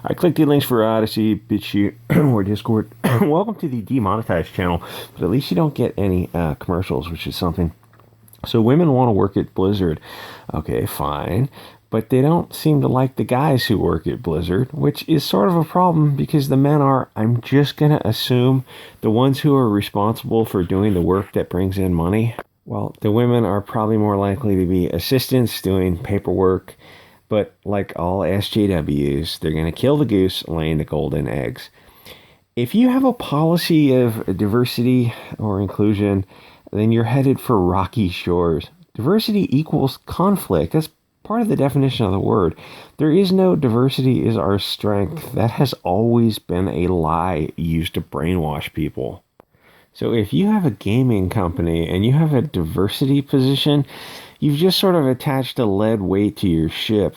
I click the links for Odysee, BitChute, or Discord. Welcome to the demonetized channel, but at least you don't get any commercials, which is something. So women want to work at Blizzard. Okay, fine. But they don't seem to like the guys who work at Blizzard, which is sort of a problem because the men are, I'm just going to assume, the ones who are responsible for doing the work that brings in money. Well, the women are probably more likely to be assistants doing paperwork. But like all SJWs, they're going to kill the goose laying the golden eggs. If you have a policy of diversity or inclusion, then you're headed for rocky shores. Diversity equals conflict. That's part of the definition of the word. There is no diversity is our strength. That has always been a lie used to brainwash people. So if you have a gaming company and you have a diversity position, you've just sort of attached a lead weight to your ship.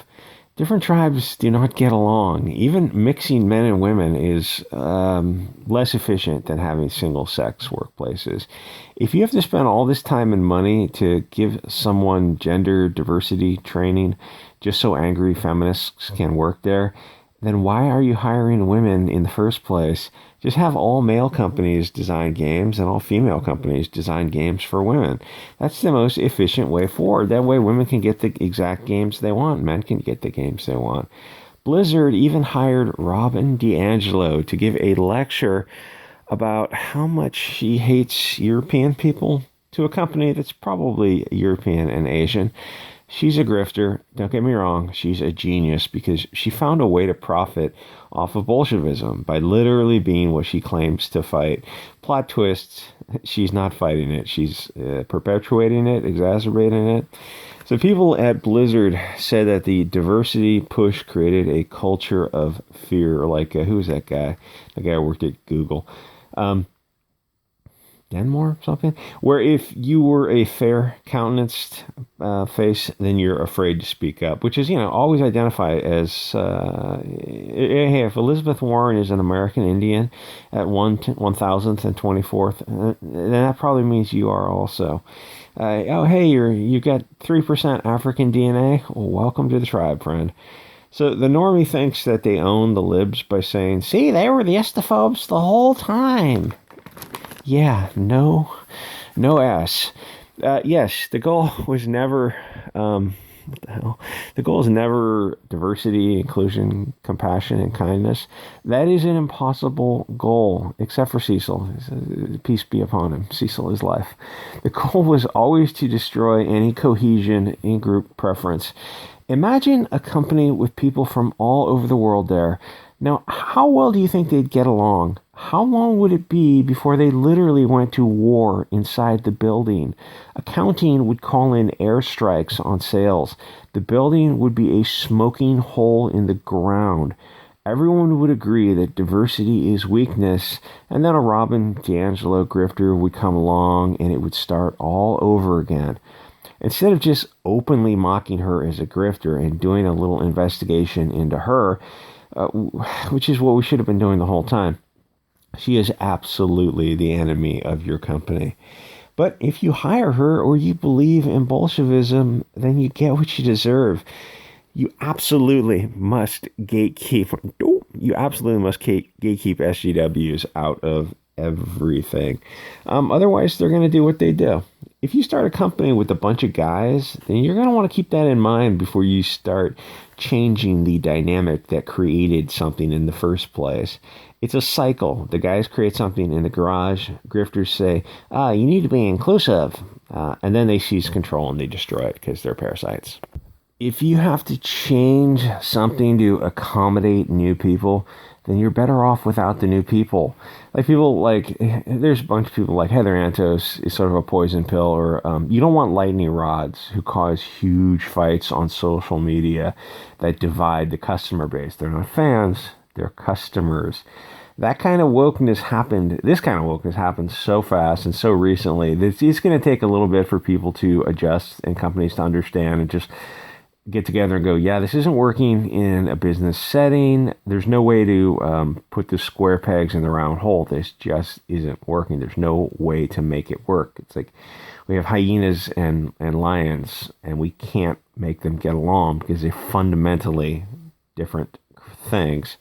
Different tribes do not get along. Even mixing men and women is less efficient than having single-sex workplaces. If you have to spend all this time and money to give someone gender diversity training just so angry feminists can work there, then why are you hiring women in the first place? Just have all male companies design games and all female companies design games for women. That's the most efficient way forward. That way women can get the exact games they want. Men can get the games they want. Blizzard even hired Robin DiAngelo to give a lecture about how much she hates European people to a company that's probably European and Asian. She's a grifter. Don't get me wrong. She's a genius because she found a way to profit off of Bolshevism by literally being what she claims to fight. Plot twists. She's not fighting it. She's perpetuating it, exacerbating it. So people at Blizzard said that the diversity push created a culture of fear. Like, who's that guy? The guy who worked at Google. Denmore, something, where if you were a fair countenanced face, then you're afraid to speak up, which is, always identify as, hey, if Elizabeth Warren is an American Indian at 1000th and 24th, then that probably means you are also. Oh, hey, you got 3% African DNA. Well, welcome to the tribe, friend. So the normie thinks that they own the libs by saying, see, they were the estaphobes the whole time. Yeah, no ass. Yes, the goal was never, what the hell? The goal is never diversity, inclusion, compassion, and kindness. That is an impossible goal, except for Cecil. Peace be upon him. Cecil is life. The goal was always to destroy any cohesion in group preference. Imagine a company with people from all over the world there. Now, how well do you think they'd get along? How long would it be before they literally went to war inside the building? Accounting would call in airstrikes on sales. The building would be a smoking hole in the ground. Everyone would agree that diversity is weakness, and then a Robin DiAngelo grifter would come along and it would start all over again. Instead of just openly mocking her as a grifter and doing a little investigation into her, which is what we should have been doing the whole time, she is absolutely the enemy of your company. But if you hire her or you believe in Bolshevism, then you get what you deserve. You absolutely must gatekeep. You absolutely must gatekeep SJWs out of everything. Otherwise, they're going to do what they do. If you start a company with a bunch of guys, then you're going to want to keep that in mind before you start changing the dynamic that created something in the first place. It's a cycle. The guys create something in the garage. Grifters say, you need to be inclusive. And then they seize control and they destroy it because they're parasites. If you have to change something to accommodate new people, then you're better off without the new people. Like people like, there's a bunch of people like Heather Antos is sort of a poison pill, or you don't want lightning rods who cause huge fights on social media that divide the customer base. They're not fans, they're customers. That kind of wokeness happened, this kind of wokeness happened so fast and so recently that it's going to take a little bit for people to adjust and companies to understand and just get together and go, yeah, this isn't working in a business setting. There's no way to put the square pegs in the round hole. This just isn't working. There's no way to make it work. It's like we have hyenas and lions, and we can't make them get along because they're fundamentally different things,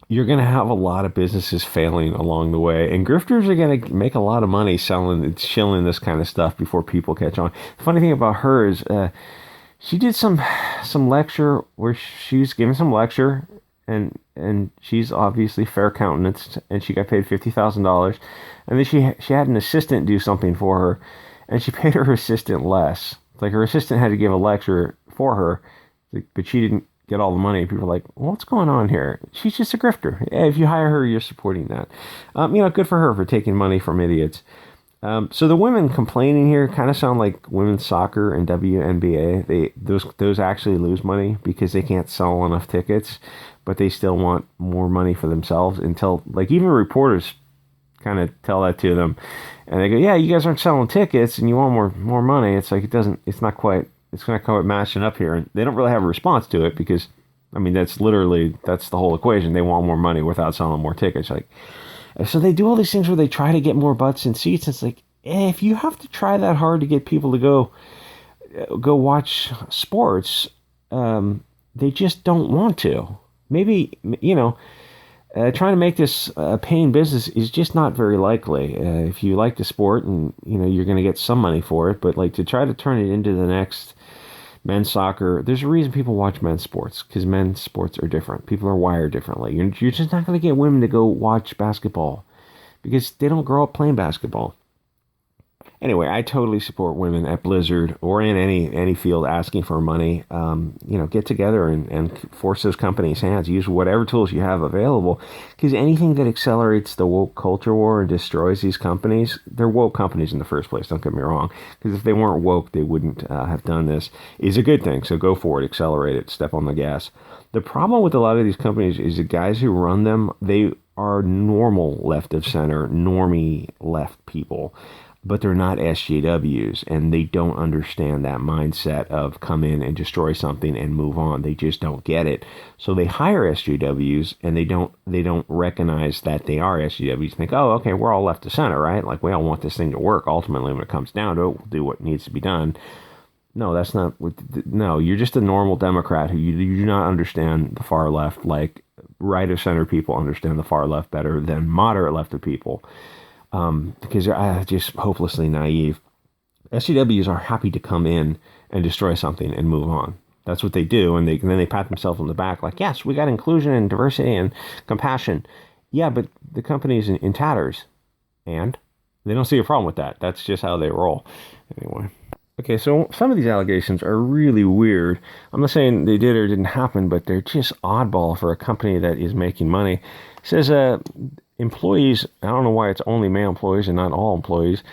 you're going to have a lot of businesses failing along the way, and grifters are going to make a lot of money shilling this kind of stuff before people catch on. The funny thing about her is she did some lecture where she was giving some lecture, and she's obviously fair countenanced, and she got paid $50,000, and then she had an assistant do something for her, and she paid her assistant less. Like, her assistant had to give a lecture for her, but she didn't get all the money. People are like, well, what's going on here? She's just a grifter. If you hire her, you're supporting that. Good for her for taking money from idiots. So the women complaining here kind of sound like women's soccer and WNBA. Those actually lose money because they can't sell enough tickets, but they still want more money for themselves until, like, even reporters kind of tell that to them, and they go, yeah, you guys aren't selling tickets and you want more money. It's like, it's not quite matching up here. And they don't really have a response to it because, I mean, that's the whole equation. They want more money without selling more tickets. Like, so they do all these things where they try to get more butts in seats. It's like, if you have to try that hard to get people to go watch sports, they just don't want to. Maybe, trying to make this a paying business is just not very likely. If you like the sport and, you're going to get some money for it, but like to try to turn it into the next men's soccer, there's a reason people watch men's sports, because men's sports are different. People are wired differently. You're just not going to get women to go watch basketball because they don't grow up playing basketball. Anyway, I totally support women at Blizzard or in any field asking for money. Get together and force those companies' hands. Use whatever tools you have available, because anything that accelerates the woke culture war and destroys these companies, they're woke companies in the first place, don't get me wrong, because if they weren't woke, they wouldn't have done this, is a good thing. So go for it, accelerate it, step on the gas. The problem with a lot of these companies is the guys who run them, they are normal left of center, normie left people, but they're not SJWs, and they don't understand that mindset of come in and destroy something and move on. They just don't get it. So they hire SJWs, and they don't recognize that they are SJWs. Think, oh, okay, we're all left to center, right? Like, we all want this thing to work. Ultimately, when it comes down to it, we'll do what needs to be done. No, that's not. No, you're just a normal Democrat who you do not understand the far left. Like, right of center people understand the far left better than moderate left of people. Because they're just hopelessly naive. SJWs are happy to come in and destroy something and move on. That's what they do, and then they pat themselves on the back like, yes, we got inclusion and diversity and compassion. Yeah, but the company's in tatters, and they don't see a problem with that. That's just how they roll. Anyway. Okay, so some of these allegations are really weird. I'm not saying they did or didn't happen, but they're just oddball for a company that is making money. It says, employees, I don't know why it's only male employees and not all employees,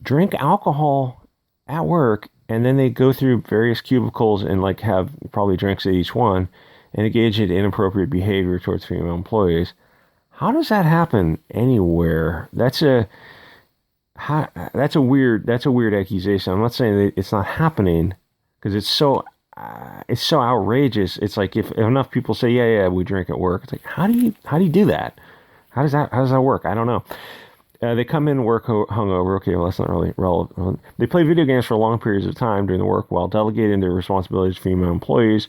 drink alcohol at work, and then they go through various cubicles and like have probably drinks at each one and engage in inappropriate behavior towards female employees. How does that happen anywhere? That's a weird accusation. I'm not saying that it's not happening, because it's so outrageous. It's like if enough people say, yeah, we drink at work. It's like, how do you do that? How does that work? I don't know. They come in and work hungover. Okay, well, that's not really relevant. They play video games for long periods of time during the work while delegating their responsibilities to female employees.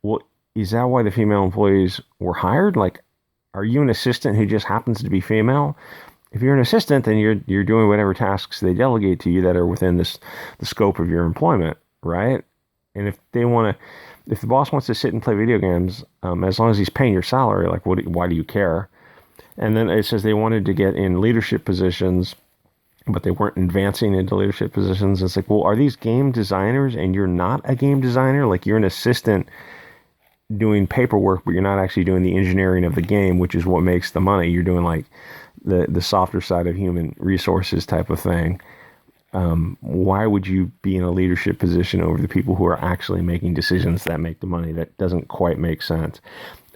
Well, is that why the female employees were hired? Like, are you an assistant who just happens to be female? If you're an assistant, then you're doing whatever tasks they delegate to you that are within the scope of your employment, right? And if the boss wants to sit and play video games, as long as he's paying your salary, like, why do you care? And then it says they wanted to get in leadership positions, but they weren't advancing into leadership positions. It's like, well, are these game designers and you're not a game designer? Like, you're an assistant doing paperwork, but you're not actually doing the engineering of the game, which is what makes the money. You're doing like the softer side of human resources type of thing. Why would you be in a leadership position over the people who are actually making decisions that make the money? That doesn't quite make sense.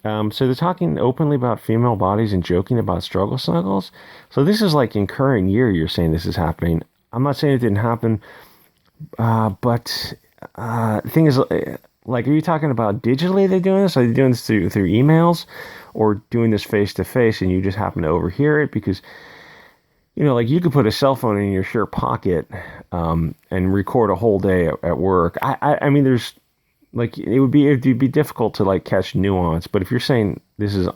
So they're talking openly about female bodies and joking about struggle snuggles. So this is like in current year, you're saying this is happening. I'm not saying it didn't happen, but the thing is, like, are you talking about digitally they're doing this? Are they doing this through emails, or doing this face to face and you just happen to overhear it? Because, like, you could put a cell phone in your shirt pocket and record a whole day at work. I mean, there's like it'd be difficult to like catch nuance. But if you're saying this is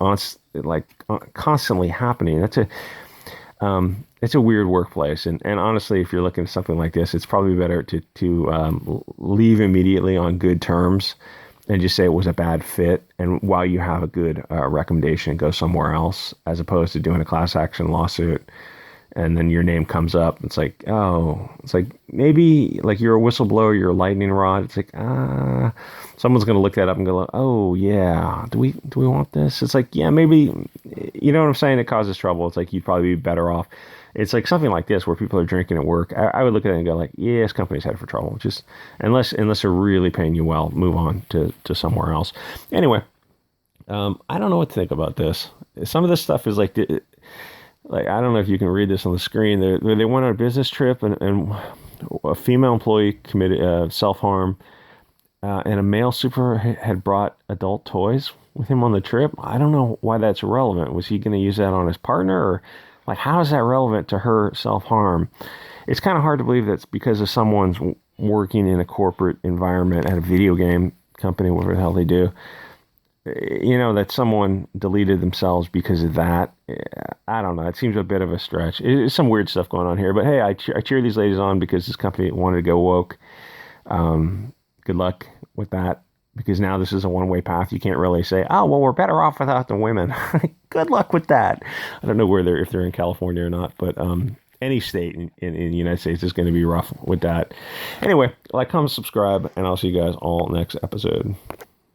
constantly happening, it's a weird workplace. And honestly, if you're looking at something like this, it's probably better to leave immediately on good terms and just say it was a bad fit. And while you have a good recommendation, go somewhere else, as opposed to doing a class action lawsuit. And then your name comes up. It's like, oh, it's like maybe like you're a whistleblower, you're a lightning rod. It's like, someone's going to look that up and go, oh yeah, do we want this? It's like, yeah, maybe, you know what I'm saying? It causes trouble. It's like, you'd probably be better off. It's like something like this where people are drinking at work. I would look at it and go like, yeah, this company's headed for trouble. Just unless they're really paying you well, move on to somewhere else. Anyway, I don't know what to think about this. Some of this stuff is like I don't know if you can read this on the screen. They went on a business trip, and a female employee committed self-harm, and a male super had brought adult toys with him on the trip. I don't know why that's relevant. Was he going to use that on his partner, or like how is that relevant to her self-harm? It's kind of hard to believe that's because of someone's working in a corporate environment at a video game company, whatever the hell they do. You know, that someone deleted themselves because of that. I don't know. It seems a bit of a stretch. It's some weird stuff going on here. But hey, I cheer these ladies on because this company wanted to go woke. Good luck with that, because now this is a one-way path. You can't really say, oh, well, we're better off without the women. Good luck with that. I don't know if they're in California or not, but any state in the United States is going to be rough with that. Anyway, like, comment, subscribe, and I'll see you guys all next episode.